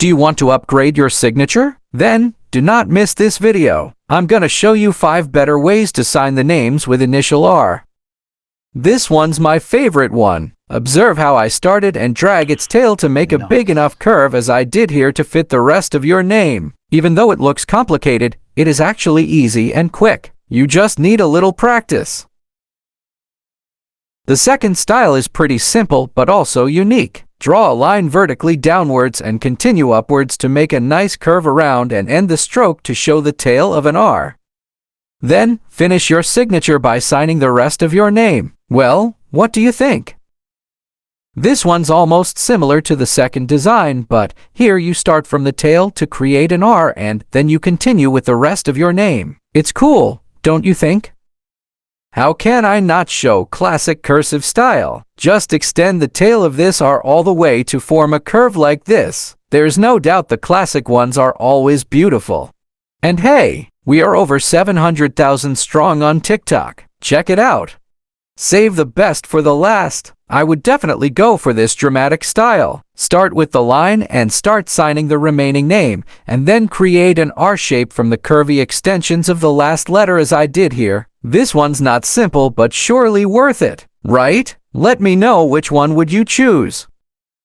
Do you want to upgrade your signature? Then, do not miss this video. I'm gonna show you 5 better ways to sign the names with initial R. This one's my favorite one. Observe how I started and drag its tail to make a big enough curve as I did here to fit the rest of your name. Even though it looks complicated, it is actually easy and quick. You just need a little practice. The second style is pretty simple but also unique. Draw a line vertically downwards and continue upwards to make a nice curve around and end the stroke to show the tail of an R. Then, finish your signature by signing the rest of your name. Well, what do you think? This one's almost similar to the second design, but here you start from the tail to create an R and then you continue with the rest of your name. It's cool, don't you think? How can I not show classic cursive style? Just extend the tail of this R all the way to form a curve like this. There's no doubt the classic ones are always beautiful. And hey, we are over 700,000 strong on TikTok. Check it out. Save the best for the last. I would definitely go for this dramatic style. Start with the line and start signing the remaining name, and then create an R shape from the curvy extensions of the last letter as I did here. This one's not simple but surely worth it, right? Let me know which one would you choose.